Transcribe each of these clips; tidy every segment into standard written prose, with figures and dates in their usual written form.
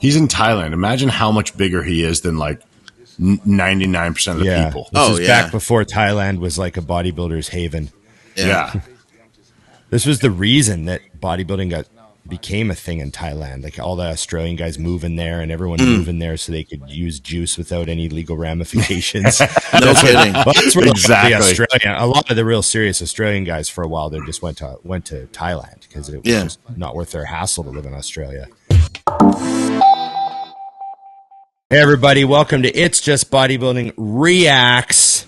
He's in Thailand. Imagine how much bigger he is than like 99% of the people. This is back before Thailand was like a bodybuilder's haven. Yeah. This was the reason that bodybuilding became a thing in Thailand. Like all the Australian guys moving there and everyone moving there so they could use juice without any legal ramifications. No kidding. That's where a lot of the real serious Australian guys for a while they just went to Thailand because it was just not worth their hassle to live in Australia. Hey everybody, welcome to It's Just Bodybuilding Reacts.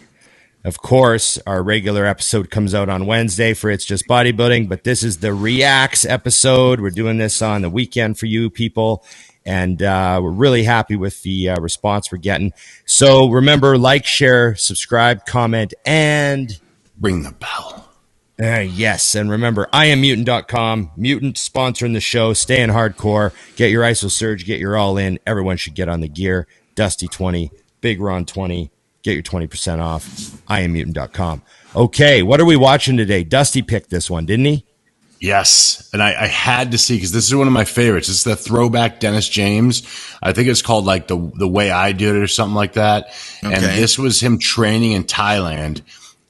Of course, our regular episode comes out on Wednesday for It's Just Bodybuilding, but this is the Reacts episode. We're doing this on the weekend for you people, and we're really happy with the response we're getting. So remember, like, share, subscribe, comment, and ring the bell. Yes, and remember, IamMutant.com, Mutant sponsoring the show, staying hardcore, get your ISO Surge, get your all in. Everyone should get on the gear. Dusty 20, Big Ron 20. Get your 20% off. IamMutant.com. Okay, what are we watching today? Dusty picked this one, didn't he? Yes, and I had to see because this is one of my favorites. It's the Throwback Dennis James. I think it's called like the way I did it or something like that. Okay. And this was him training in Thailand.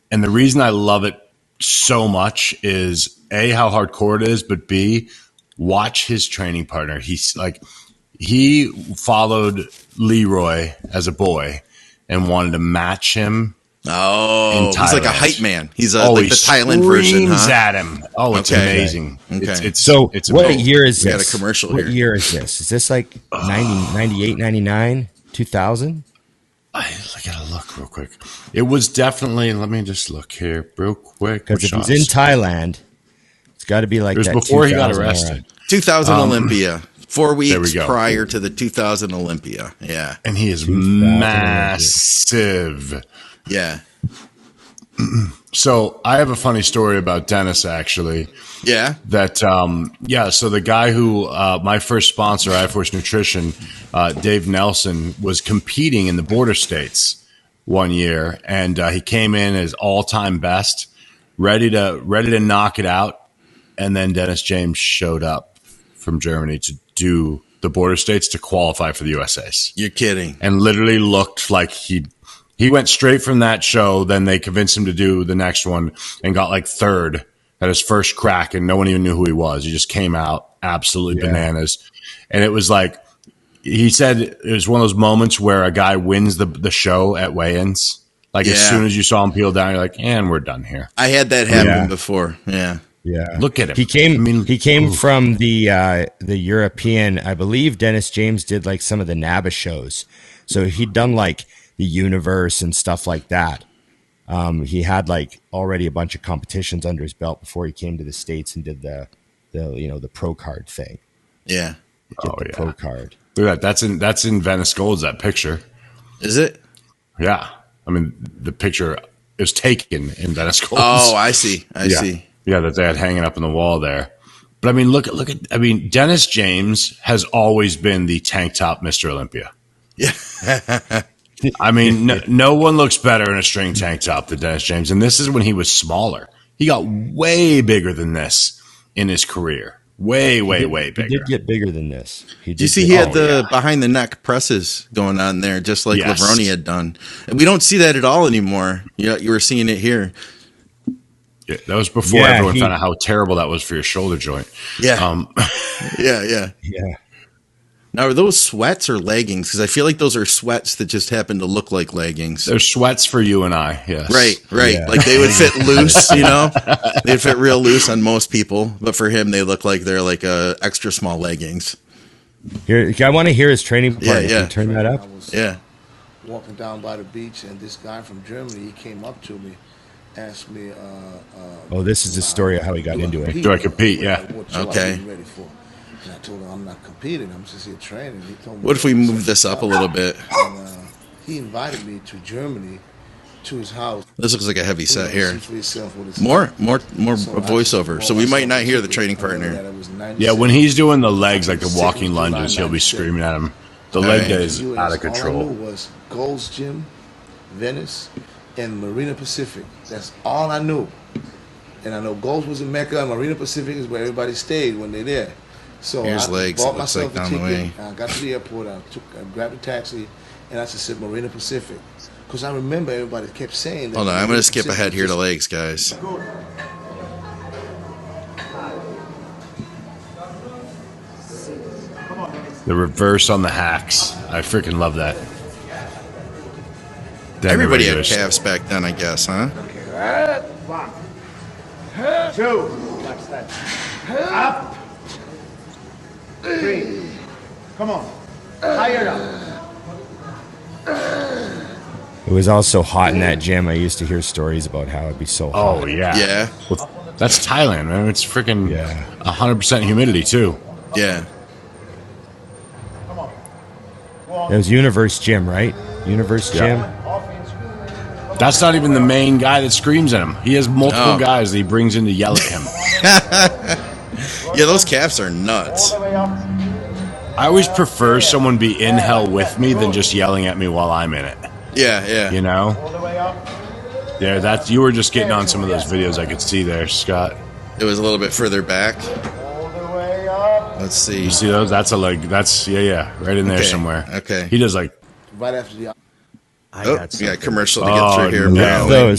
And the reason I love it so much is A, how hardcore it is, but B, watch his training partner. He followed Leroy as a boy and wanted to match him. Oh, he's like a hype man. He's like the Thailand version, huh? At him. Oh, it's amazing. Okay. It's what amazing. Year is this? We got a commercial what here. Year is this? Is this like 90, 98, 99, 2000? I gotta look real quick. It was definitely, let me just look here real quick. Because if he's in Thailand, it's got to be like that. It was before he got arrested. 2000 Olympia. 4 weeks prior to the 2000 Olympia. Yeah. And he is massive. Yeah. So I have a funny story about Dennis, actually. Yeah. That, so the guy who, my first sponsor, iForce Nutrition, Dave Nelson, was competing in the border states one year. And he came in as all-time best, ready to knock it out. And then Dennis James showed up from Germany to do the border states to qualify for the USAs. You're kidding. And literally looked like he went straight from that show. Then they convinced him to do the next one and got like third at his first crack. And no one even knew who he was. He just came out absolutely bananas. And it was like, he said it was one of those moments where a guy wins the show at weigh-ins. Like as soon as you saw him peel down, you're like, and we're done here. I had that happen before. Yeah. Yeah, look at him. He came from the European. I believe Dennis James did like some of the NABA shows, so he'd done like the Universe and stuff like that. He had like already a bunch of competitions under his belt before he came to the States and did the pro card thing. Yeah, pro card. Look at that. That's in Venice Gold's, that picture. Is it? Yeah, I mean the picture is taken in Venice Gold's. Oh, I see. I see. Yeah, that they had hanging up on the wall there. But I mean, look at. I mean, Dennis James has always been the tank top Mr. Olympia. Yeah. I mean, no one looks better in a string tank top than Dennis James, and this is when he was smaller. He got way bigger than this in his career. Way bigger. He did get bigger than this. You see, he had the behind the neck presses going on there, just like Levroni had done. And we don't see that at all anymore. Yeah, you were seeing it here. Yeah, that was before everyone found out how terrible that was for your shoulder joint. Yeah. Yeah. Now, are those sweats or leggings? Because I feel like those are sweats that just happen to look like leggings. They're sweats for you and I, yes. Right. Yeah. Like they would fit loose, They'd fit real loose on most people. But for him, they look like they're like extra small leggings. Here, I want to hear his training part. Yeah. Can you turn that up? Walking down by the beach, and this guy from Germany, he came up to me. Asked me, this is the story of how he got into it. Do I compete? Yeah. Okay. Ready for? And I told him I'm not competing. I'm just here training. He told me, what if we move this up a little bit? And, he invited me to Germany, to his house. This looks like a heavy set here. More voiceover. So we might not hear the training partner. Yeah, when he's doing the legs, like the walking lunges, he'll be screaming at him. The leg day is out of control. All I knew was Gold's Gym, Venice, and Marina Pacific. That's all I knew. And I know Gold's was in Mecca, and Marina Pacific is where everybody stayed when they're there. So Here's I legs. bought It looks myself like a down the ticket. way. I got to the airport. I grabbed a taxi, and I just said Marina Pacific, because I remember everybody kept saying that. Hold on, I'm going to skip Pacific ahead here to just- legs, guys. The reverse on the hacks. I freaking love that. Then Everybody the had regular calves back then, I guess, huh? 1, 2, up, 3. Come on, higher up. It was also hot in that gym. I used to hear stories about how it'd be so hot. Oh yeah. Yeah. Well, that's Thailand, man. It's freaking Yeah. 100% humidity too. Yeah. It was Universe Gym, right? Universe Gym. That's not even the main guy that screams at him. He has multiple guys that he brings in to yell at him. Yeah, those calves are nuts. I always prefer someone be in hell with me than just yelling at me while I'm in it. Yeah, yeah. You know? Yeah, that's you were just getting on some of those videos I could see there, Scott. It was a little bit further back. Let's see. You see those? That's a leg. That's right in there Okay, somewhere. okay. He does like. Right after the We got commercial to get through here. no. apparently.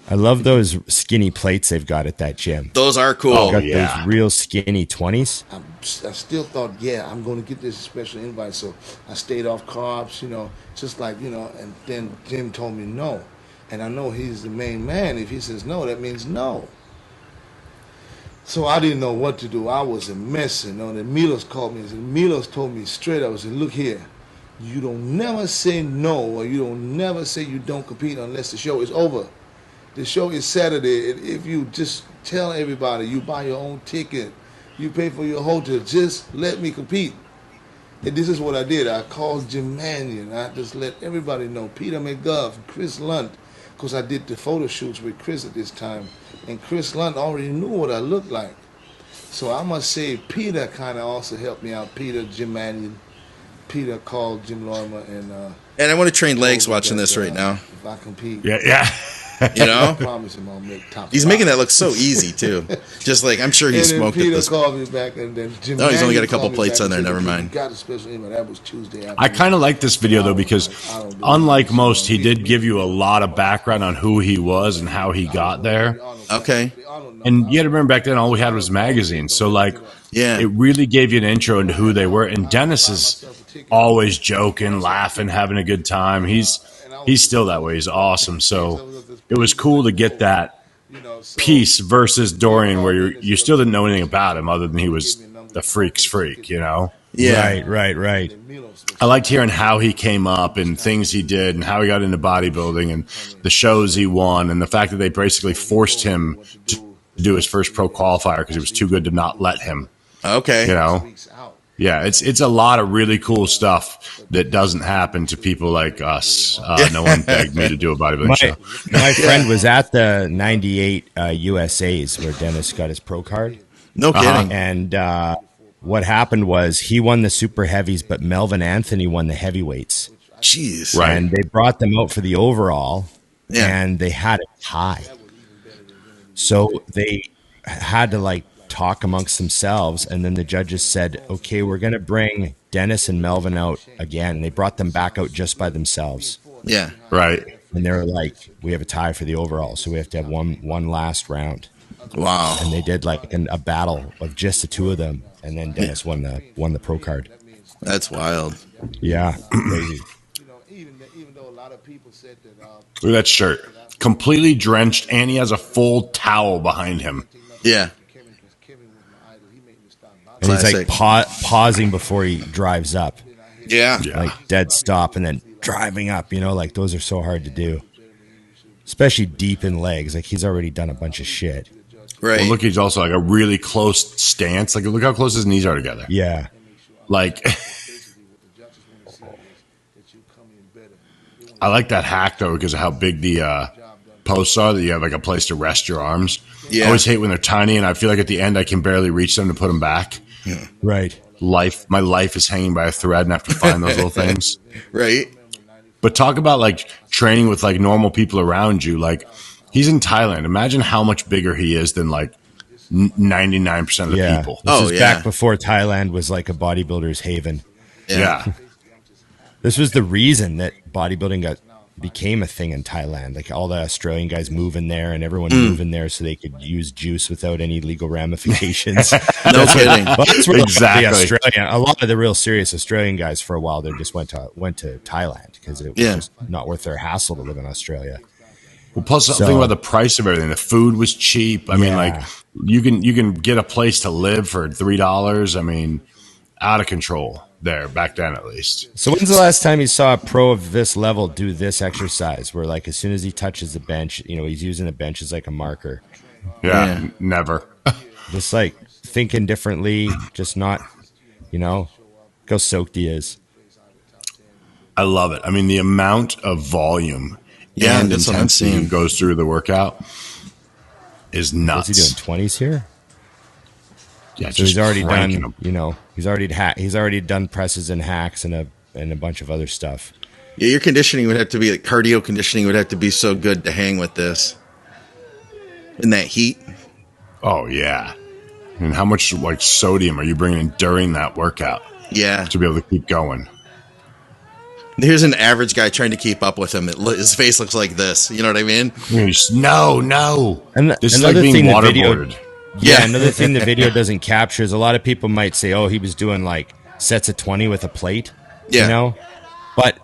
I love those skinny plates they've got at that gym. Those are cool. Oh, Got yeah. those real skinny 20s. I still thought, I'm going to get this special invite. So I stayed off carbs, just like, and then Jim told me no. And I know he's the main man. If he says no, that means no. So I didn't know what to do. I was a mess. And Milos called me. And Milos told me straight up, I said, look here, you don't never say no, or you don't never say you don't compete unless the show is over. The show is Saturday. If you just tell everybody, you buy your own ticket, you pay for your hotel, just let me compete. And this is what I did. I called Jim Mannion. I just let everybody know, Peter McGuff, Chris Lunt, because I did the photo shoots with Chris at this time. And Chris Lunt already knew what I looked like. So I must say Peter kind of also helped me out. Peter, Jim Mannion. Peter called Jim Lorimer And I want to train legs watching this right now. If I compete, Yeah. You know? I promise him I'll make top. He's making that look so easy, too. Just like, I'm sure he And then smoked it Peter this. called me back, and then Jim. Oh, he's only got a Mannion couple called me plates back on there, and said, never "You mind." Got a special invite. That was Tuesday afternoon. I kind of like this video though because unlike most, he did give you a lot of background on who he was and how he got there. Okay. And you had to remember back then all we had was magazines. So like Yeah. it really gave you an intro into who they were. And Dennis is always joking, laughing, having a good time. He's still that way. He's awesome. So it was cool to get that piece versus Dorian where you still didn't know anything about him other than he was the freak's freak, Yeah. Right. I liked hearing how he came up and things he did and how he got into bodybuilding and the shows he won and the fact that they basically forced him to do his first pro qualifier because he was too good to not let him. Okay. Yeah, it's a lot of really cool stuff that doesn't happen to people like us. No one begged me to do a bodybuilding show. My friend was at the 98 USAs where Dennis got his pro card. No kidding. And what happened was he won the super heavies, but Melvin Anthony won the heavyweights. Jeez. Right. And they brought them out for the overall, Yeah. and they had a tie. So they had to talk amongst themselves, and then the judges said, okay, we're going to bring Dennis and Melvin out again. They brought them back out just by themselves. Yeah. Right. And they were like, we have a tie for the overall, so we have to have one last round. Wow. And they did a battle of just the two of them, and then Dennis won the pro card. That's wild. Yeah, crazy. Even though a lot of people said that. Look at that shirt. Completely drenched, and he has a full towel behind him. Yeah. Kevin was my idol. He made me stop. And he's like Classic. pausing before he drives up, Yeah. like dead stop, and then driving up. Those are so hard to do, especially deep in legs. Like he's already done a bunch of shit. Right. Well, look, he's also like a really close stance. Like, look how close his knees are together. Yeah, Like, I like that hack though because of how big the posts are. That you have like a place to rest your arms. Yeah. I always hate when they're tiny, and I feel like at the end I can barely reach them to put them back. right. My life is hanging by a thread, and I have to find those little things. Right. But talk about like training with like normal people around you. Like he's in Thailand. Imagine how much bigger he is than like 99% of the people. This is back before Thailand was like a bodybuilder's haven. Yeah. This was the reason that bodybuilding became a thing in Thailand. Like all the Australian guys moving there and everyone moving there so they could use juice without any legal ramifications. No kidding. That's where exactly. A lot of the real serious Australian guys for a while, they just went to Thailand because it was just not worth their hassle to live in Australia. Well, plus think about the price of everything. The food was cheap. I mean, like you can get a place to live for $3. I mean, out of control there back then, at least. So when's the last time you saw a pro of this level do this exercise where like as soon as he touches the bench, he's using the bench as like a marker? Yeah. Never. Just like thinking differently, just not, look how soaked he is. I love it. I mean, the amount of volume and intensity that goes through the workout is nuts. What's he doing, 20s here? Yeah, so he's already done, he's already done presses and hacks and a bunch of other stuff. Yeah, your conditioning would have to be cardio conditioning would have to be so good to hang with this in that heat. Oh yeah, and how much like sodium are you bringing in during that workout? Yeah, to be able to keep going. Here's an average guy trying to keep up with him. His face looks like this. You know what I mean? No. And this is like being waterboarded. Yeah, another thing the video doesn't capture is a lot of people might say, "Oh, he was doing like sets of 20 with a plate." Yeah, But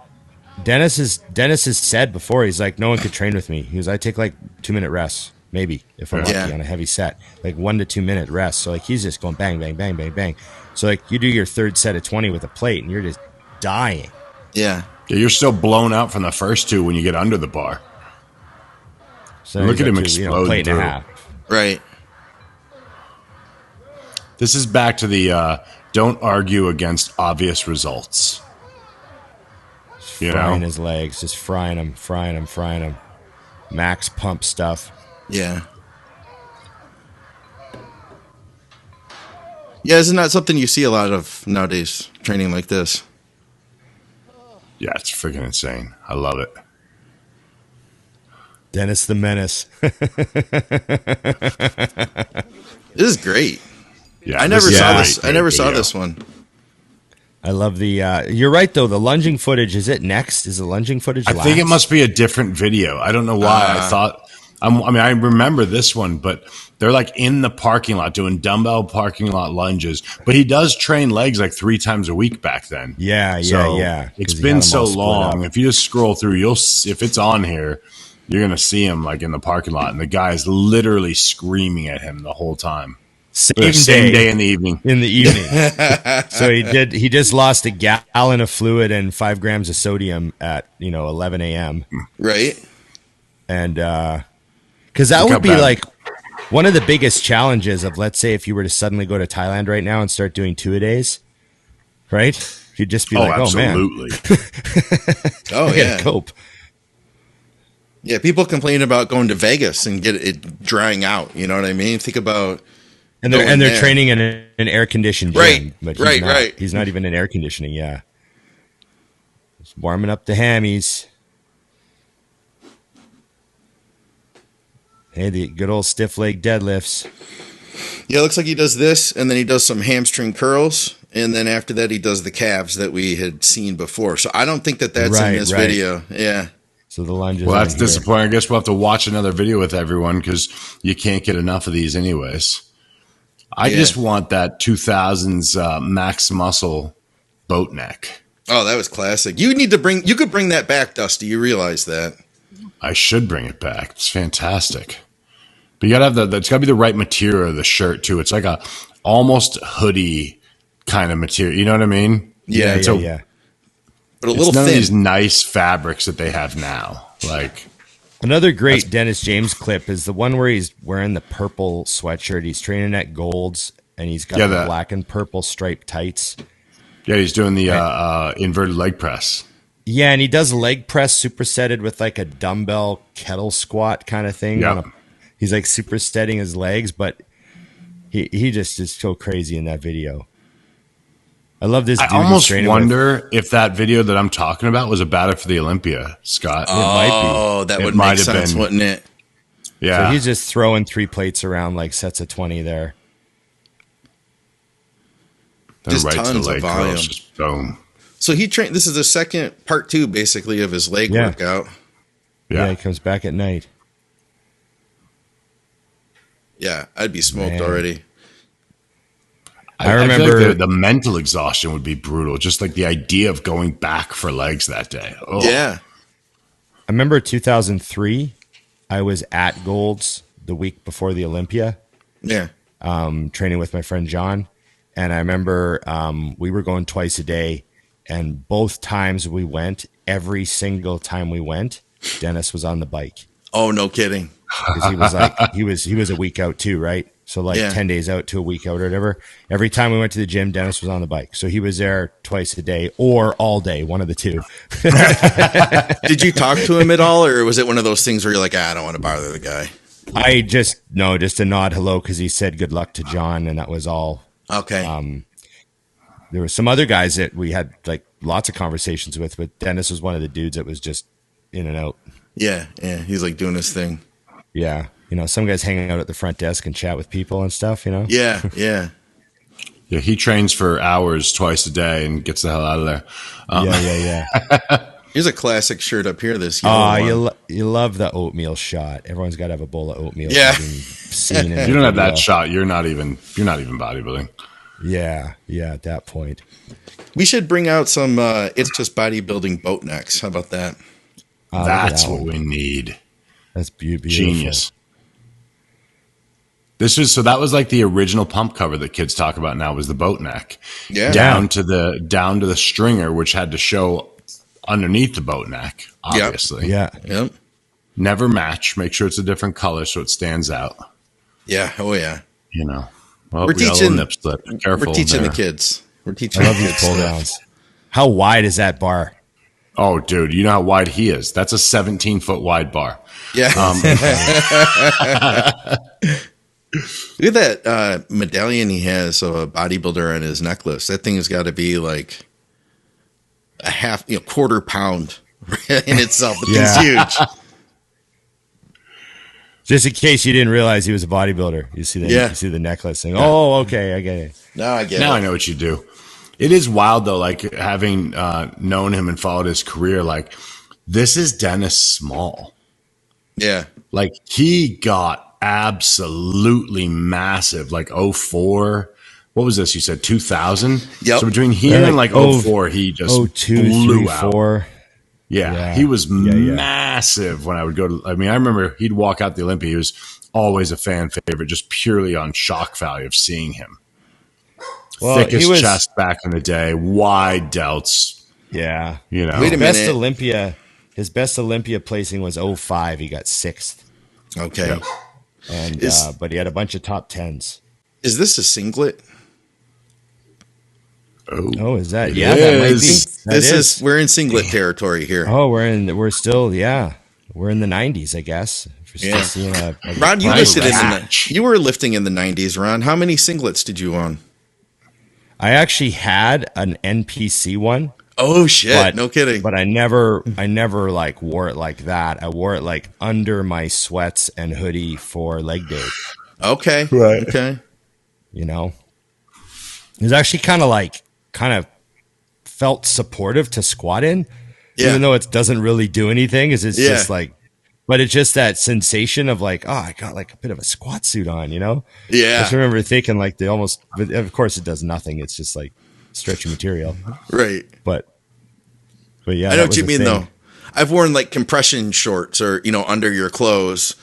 Dennis has said before, he's like, "No one could train with me." He goes, "I take like 2-minute rests, maybe if I'm lucky on a heavy set, like 1 to 2 minute rest." So like he's just going bang, bang, bang, bang, bang. So like you do your third set of 20 with a plate, and you're just dying. Yeah, you're still blown out from the first two when you get under the bar. So look at him explode plate and a half. Right. This is back to the don't argue against obvious results. Frying his legs, just frying them. Max pump stuff. Yeah. Yeah, isn't that something you see a lot of nowadays, training like this? Yeah, it's freaking insane. I love it. Dennis the Menace. This is great. Yeah, I never saw this. I never saw this one. I love the. You're right though. The lunging footage, is it next? Is the lunging footage? I think it must be a different video. I don't know why. I thought. I remember this one, but they're like in the parking lot doing dumbbell parking lot lunges. But he does train legs like 3 times a week back then. Yeah. It's been so long. If you just scroll through, if it's on here, you're gonna see him like in the parking lot, and the guy is literally screaming at him the whole time. Same day in the evening. So he just lost a gallon of fluid and 5 grams of sodium at 11 a.m. Right. And because that would be like one of the biggest challenges of, let's say, if you were to suddenly go to Thailand right now and start doing 2-a-days, right? You'd just be like, absolutely. Oh yeah, cope. Yeah, people complain about going to Vegas and get it drying out. You know what I mean? Think about. And they're training in an air conditioned gym, right? But Right. He's not even in air conditioning. Yeah, just warming up the hammies. Hey, the good old stiff leg deadlifts. Yeah, it looks like he does this, and then he does some hamstring curls, and then after that he does the calves that we had seen before. So I don't think that's in this video. Yeah. So the lunges. Well, that's disappointing. I guess we'll have to watch another video with everyone because you can't get enough of these anyways. I just want that 2000's Max Muscle boat neck. Oh, that was classic. You could bring that back, Dusty. You realize that? I should bring it back. It's fantastic. But you gotta have it's gotta be the right material of the shirt too. It's like a almost hoodie kind of material. You know what I mean? Yeah. But a little none thin. of these nice fabrics that they have now. Like another great Dennis James clip is the one where he's wearing the purple sweatshirt. He's training at Gold's, and he's got the black and purple striped tights. Yeah, he's doing the inverted leg press. Yeah, and he does leg press supersetted with like a dumbbell kettle squat kind of thing. Yeah. He's like supersetting his legs, but he just is so crazy in that video. I love this. I almost wonder if that video that I'm talking about was about it for the Olympia, Scott. Oh, that would make sense, wouldn't it? Yeah. So he's just throwing 3 plates around like sets of 20 there. Then Just right tons to the of leg volume. curls, just boom. So he trained. This is the second part 2, basically, of his leg workout. Yeah, he comes back at night. Yeah, I'd be smoked already. I remember I feel like the mental exhaustion would be brutal. Just like the idea of going back for legs that day. Oh. Yeah. I remember 2003. I was at Gold's the week before the Olympia. Yeah. Training with my friend John. And I remember we were going twice a day. And both times we went, every single time we went, Dennis was on the bike. Oh, no kidding. Because he was like, he was a week out too, right? So like 10 days out to a week out or whatever. Every time we went to the gym, Dennis was on the bike. So he was there twice a day or all day, one of the two. Did you talk to him at all? Or was it one of those things where you're like, I don't want to bother the guy? I just a nod hello because he said good luck to John, and that was all. Okay. There were some other guys that we had like lots of conversations with, but Dennis was one of the dudes that was just in and out. Yeah. He's like doing his thing. Yeah. You know, some guys hanging out at the front desk and chat with people and stuff, you know? Yeah. Yeah, he trains for hours twice a day and gets the hell out of there. Yeah. Here's a classic shirt up here. This. You love the oatmeal shot. Everyone's got to have a bowl of oatmeal. Yeah. You don't have that shot. You're not even bodybuilding. Yeah. At that point, we should bring out some. It's just bodybuilding boat necks. How about that? That's what we need. That's beautiful. Genius. That was like the original pump cover that kids talk about now was the boat neck. Yeah. Down to the stringer, which had to show underneath the boat neck, obviously. Yep. Never match. Make sure it's a different color so it stands out. Yeah. Oh yeah. You know. Well, We're teaching nip slip. Careful. We're teaching there. the kids. We're teaching. I love the these kids pull stuff. downs. How wide is that bar? Oh, dude, you know how wide he is. That's a 17-foot wide bar. Yeah. Look at that medallion he has of a bodybuilder on his necklace. That thing has got to be like a quarter pound in itself. The thing's huge. Just in case you didn't realize he was a bodybuilder, you see the necklace thing. Oh, okay, I get it. Now I get it. Now I know what you do. It is wild though, like having known him and followed his career. Like this is Dennis Small. Yeah. Like he got absolutely massive. Like 04. What was this? You said 2000. Yep. So between here and like 04, he just 02, blew 3, out. 4. Yeah, he was massive when I would go to. I mean, I remember he'd walk out the Olympia. He was always a fan favorite, just purely on shock value of seeing him. Well, Thickest chest back in the day, wide delts. Yeah, you know. Wait a minute. His best Olympia placing was 05. He got 6th. Okay. Yep. And but he had a bunch of top 10s. Is this a singlet? Oh, is that? it Yeah, that might be. is. That is. We're in singlet territory here. Oh, we're in the 90s, I guess. We're still seeing a Ron, you match. you were lifting in the 90s, Ron. How many singlets did you own? I actually had an NPC one. Oh shit! No kidding. But I never like wore it like that. I wore it like under my sweats and hoodie for leg day. Okay. Right. Okay. You know, it was actually kind of felt supportive to squat in, even though it doesn't really do anything. It's just like, but it's just that sensation of like, oh, I got like a bit of a squat suit on, you know? Yeah. I just remember thinking like but of course it does nothing. It's just like stretchy material. Right. But yeah, I know what you mean though. I've worn like compression shorts or, under your clothes,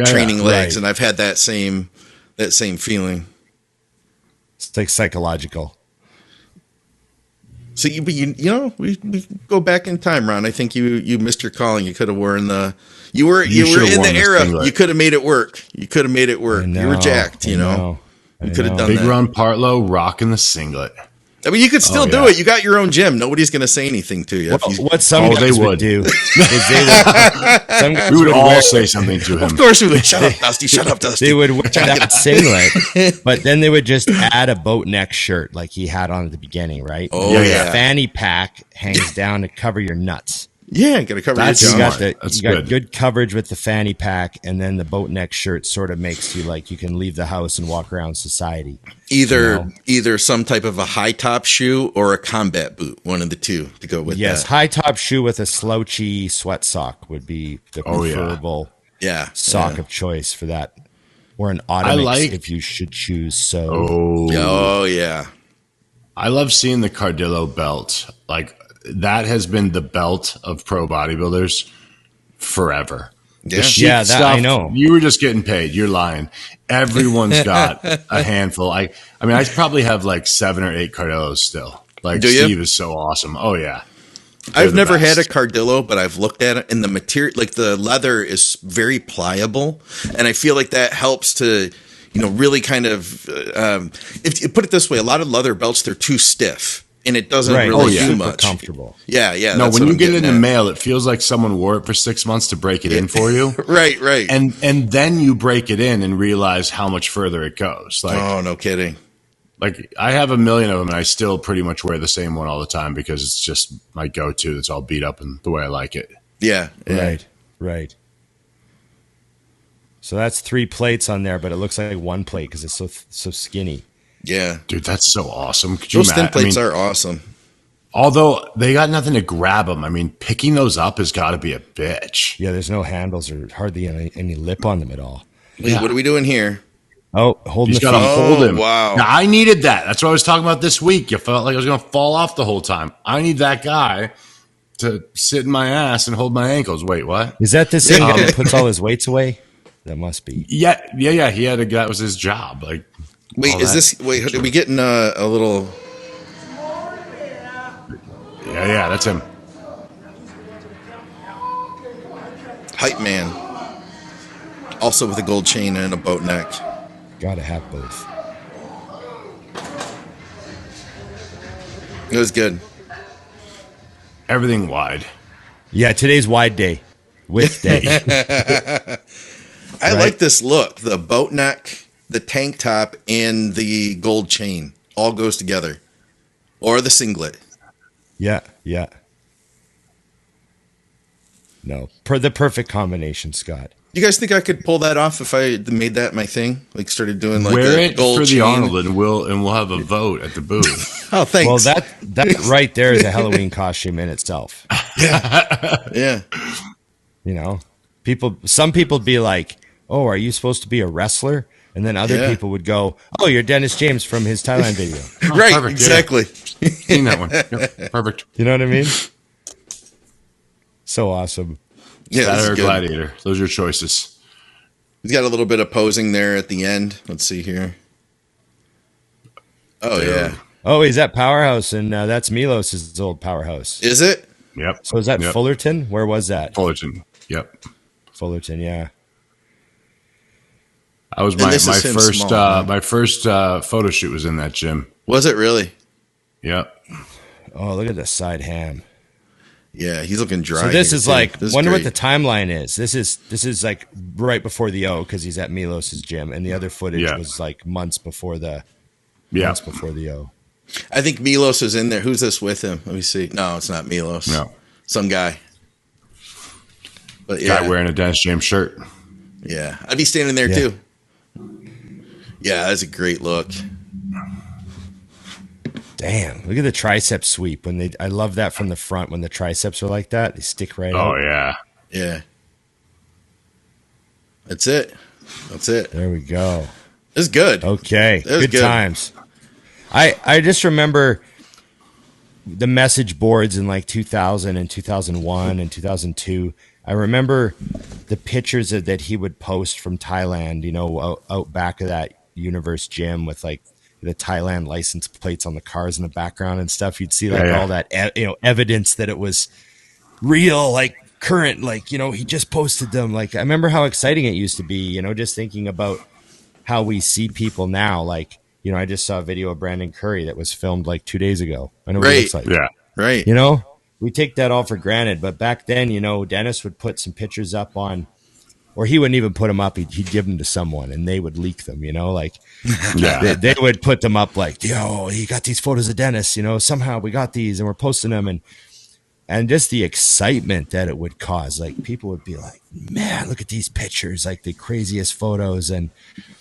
training legs. And I've had that same feeling. It's like psychological. So we go back in time, Ron. I think you missed your calling. You could have worn you were in the era. Singlet. You could have made it work. You were jacked, You could have done Big that. Ron Partlow rocking the singlet. I mean, you could still do it. You got your own gym. Nobody's going to say anything to you. What some guys would do is we would all say something to him. Of course we would. Shut up, Dusty. Shut up, Dusty. They would wear that singlet, but then they would just add a boat neck shirt like he had on at the beginning, right? Oh, the yeah. fanny pack hangs down to cover your nuts. Yeah, got to cover That's your You junk. got you got good coverage with the fanny pack, and then the boat neck shirt sort of makes you like you can leave the house and walk around society. Either some type of a high top shoe or a combat boot, one of the two to go with Yes, that. high top shoe with a slouchy sweat sock would be the preferable sock of choice for that, or an Automix if you should choose. So, oh yeah, I love seeing the Cardillo belt. Like that has been the belt of pro bodybuilders forever. Yeah, that I know. You were just getting paid. You're lying. Everyone's got a handful. I mean, I probably have like 7 or 8 Cardillos still. Like Steve is so awesome. Oh yeah. I've never had a Cardillo, but I've looked at it, and the material, like the leather, is very pliable, and I feel like that helps to, really kind of. If you put it this way, a lot of leather belts, they're too stiff, and it doesn't really do much. Comfortable. Yeah. No, when you get it in the mail, it feels like someone wore it for 6 months to break it in for you. Right. And then you break it in and realize how much further it goes. Like, oh, no kidding. Like I have a million of them, and I still pretty much wear the same one all the time because it's just my go-to. It's all beat up and the way I like it. Yeah. Right. So that's 3 plates on there, but it looks like 1 plate because it's so skinny. Yeah, dude, that's so awesome. Those thin plates are awesome. Although they got nothing to grab them. I mean, picking those up has got to be a bitch. Yeah, there's no handles or hardly any lip on them at all. Wait, what are we doing here? Oh, holding He's got to hold him. Wow. Now, I needed that. That's what I was talking about this week. You felt like I was going to fall off the whole time. I need that guy to sit in my ass and hold my ankles. Wait, what? Is that the same guy that puts all his weights away? That must be. Yeah. He had that was his job. Like, wait, are we getting a little? Yeah, that's him. Hype man. Also with a gold chain and a boat neck. Gotta have both. It was good. Everything wide. Yeah, today's wide day. Width day. I like this look. The boat neck, the tank top, and the gold chain all goes together. Or the singlet. Yeah. No, the perfect combination, Scott. You guys think I could pull that off if I made that my thing? Like started doing like wear a it gold for chain? the Arnold, and we'll have a vote at the booth. Oh, thanks. Well, that right there is a Halloween costume in itself. Yeah. Some people be like, "Oh, are you supposed to be a wrestler?" And then other people would go, "Oh, you're Dennis James from his Thailand video." Right, perfect, exactly. Yeah. Seen that one. Yep, perfect. You know what I mean? So awesome. Yeah, That or Gladiator. Those are your choices. He's got a little bit of posing there at the end. Let's see here. Oh, yeah. Oh, he's at Powerhouse, and that's Milos' old Powerhouse. Is it? Yep. So is that Fullerton? Where was that? Fullerton. Yep. Fullerton, yeah. I was my first photo shoot was in that gym. Was it really? Yep. Oh, look at the side ham. Yeah, he's looking dry. So this is too. like, This is wonder great. what the timeline is. This is like right before the O because he's at Milos' gym, and the other footage was like months before the O. I think Milos is in there. Who's this with him? Let me see. No, it's not Milos. No. Some guy. But yeah. Guy wearing a Dennis James shirt. Yeah. I'd be standing there too. Yeah, that's a great look. Damn, look at the tricep sweep. I love that from the front when the triceps are like that. They stick right out. Oh, yeah. Yeah. That's it. There we go. It's good. Okay. It was Good times. I just remember the message boards in like 2000 and 2001 and 2002. I remember the pictures that he would post from Thailand, out back of that Universe gym with like the Thailand license plates on the cars in the background and stuff. You'd see like all that, evidence that it was real, like current, like, he just posted them. Like, I remember how exciting it used to be, just thinking about how we see people now. Like, I just saw a video of Brandon Curry that was filmed like 2 days ago. I know what he looks like. Yeah. Right. We take that all for granted, but back then, Dennis would put some pictures up on, or he wouldn't even put them up. He'd give them to someone and they would leak them, like they would put them up like, yo, you got these photos of Dennis, somehow we got these and we're posting them. And and just the excitement that it would cause. Like people would be like, man, look at these pictures, like the craziest photos. And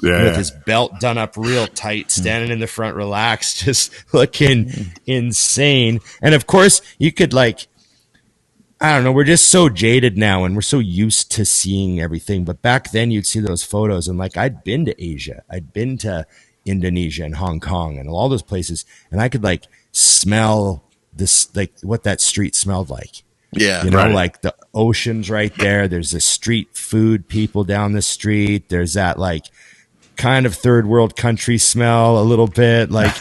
with his belt done up real tight, standing in the front, relaxed, just looking insane. And of course you could like, I don't know, we're just so jaded now and we're so used to seeing everything. But back then you'd see those photos and like I'd been to Asia, I'd been to Indonesia and Hong Kong and all those places. And I could like smell this, like what that street smelled like. Yeah. You know, like the ocean's right there. There's the street food people down the street. There's that like kind of third world country smell a little bit. Like,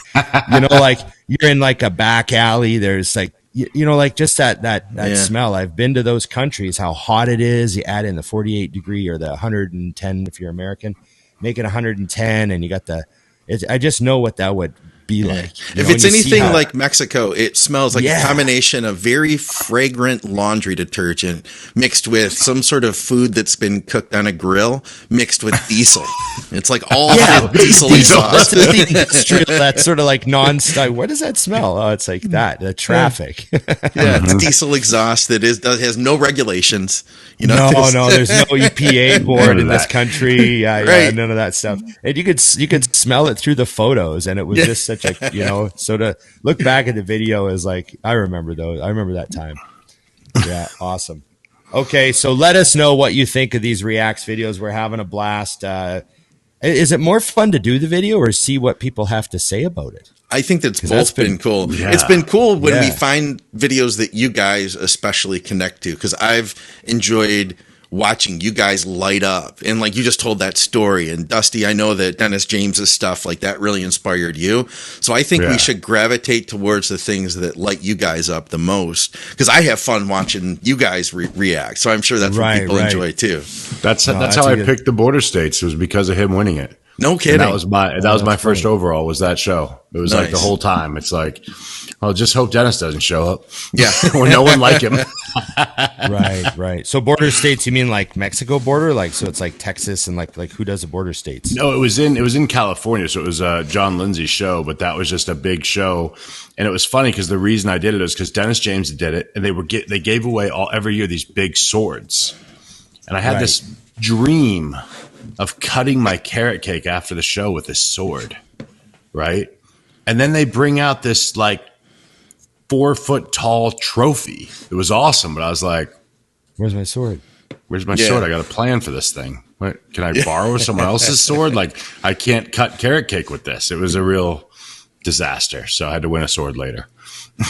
you know, like you're in like a back alley. There's like, you know, like just that smell. I've been to those countries, how hot it is. You add in the 48 degree or the 110 if you're American, make it 110 and you got I just know what that would be like. If it's anything like Mexico, it smells like a combination of very fragrant laundry detergent mixed with some sort of food that's been cooked on a grill mixed with diesel. It's like all diesel exhaust. That's sort of like non-stop. What does that smell? Oh, it's like that, the traffic. It's diesel exhaust that has no regulations. You know, no, there's no EPA board in this country. None of that stuff. And you could smell it through the photos, and it was just such a, you know, so to look back at the video is like, I remember that time. Yeah. Awesome. Okay. So let us know what you think of these reacts videos. We're having a blast. Is it more fun to do the video or see what people have to say about it? I think that's both been cool. Yeah. It's been cool when we find videos that you guys especially connect to, because I've enjoyed watching you guys light up. And like you just told that story. And Dusty, I know that Dennis James's stuff like that really inspired you. So I think we should gravitate towards the things that light you guys up the most, because I have fun watching you guys react. So I'm sure that's what people enjoy too. That's how I picked the border states. It was because of him winning it. No kidding. And that was my first overall, was that show. It was like the whole time. It's like, I'll just hope Dennis doesn't show up. Yeah. Or no one like him. Right. So border states, you mean like Mexico border? Like, so it's like Texas and like who does the border states? No, it was in California. So it was John Lindsay's show, but that was just a big show. And it was funny because the reason I did it was because Dennis James did it, and they gave away every year these big swords. And I had this dream of cutting my carrot cake after the show with this sword, right? And then they bring out this like 4-foot tall trophy. It was awesome, but I was like, "Where's my sword? Where's my sword? I got a plan for this thing. What, can I borrow someone else's sword? Like, I can't cut carrot cake with this." It was a real disaster, so I had to win a sword later.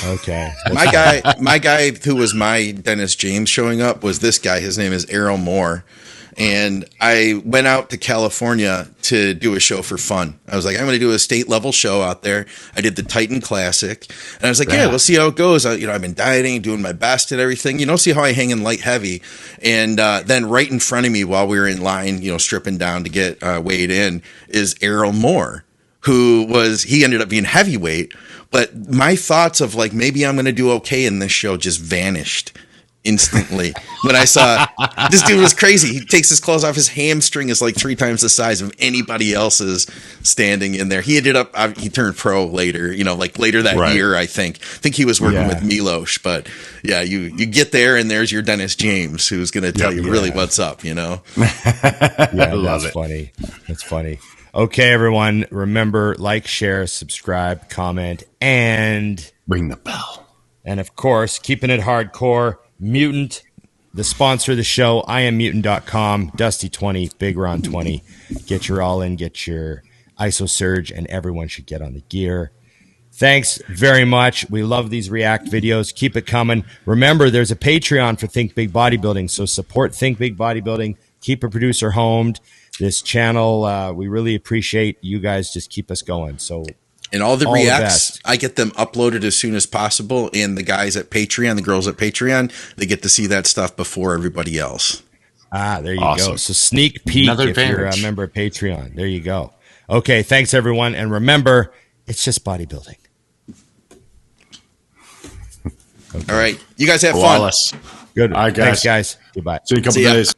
Okay. my guy who was my Dennis James showing up was this guy. His name is Errol Moore. And I went out to California to do a show for fun. I was like, I'm going to do a state level show out there. I did the Titan Classic. And I was like, we'll see how it goes. I've been dieting, doing my best and everything. See how I hang in light heavy. And then right in front of me while we were in line, stripping down to get weighed in, is Errol Moore, he ended up being heavyweight. But my thoughts of like, maybe I'm going to do okay in this show just vanished instantly when I saw this dude was crazy. He takes his clothes off. His hamstring is like 3 times the size of anybody else's standing in there. He ended up, he turned pro later, like later that year, I think he was working with Milos, but yeah, you get there and there's your Dennis James, who's going to tell you really what's up, Yeah, that's funny. That's funny. Okay, everyone, remember, like, share, subscribe, comment, and ring the bell. And of course, keeping it hardcore, Mutant, the sponsor of the show, IamMutant.com, Dusty20, Big Ron 20. Get your all in, get your ISO Surge, and everyone should get on the gear. Thanks very much. We love these React videos. Keep it coming. Remember, there's a Patreon for Think Big Bodybuilding, so support Think Big Bodybuilding. Keep a producer homed. This channel, we really appreciate you guys. Just keep us going. So. And all the reacts, I get them uploaded as soon as possible. And the guys at Patreon, the girls at Patreon, they get to see that stuff before everybody else. There you go. So sneak peek if you're a member of Patreon. There you go. Okay, thanks, everyone. And remember, it's just bodybuilding. Okay. All right. You guys have fun. Good. All right, guys. Thanks, guys. Goodbye. See you in a couple days.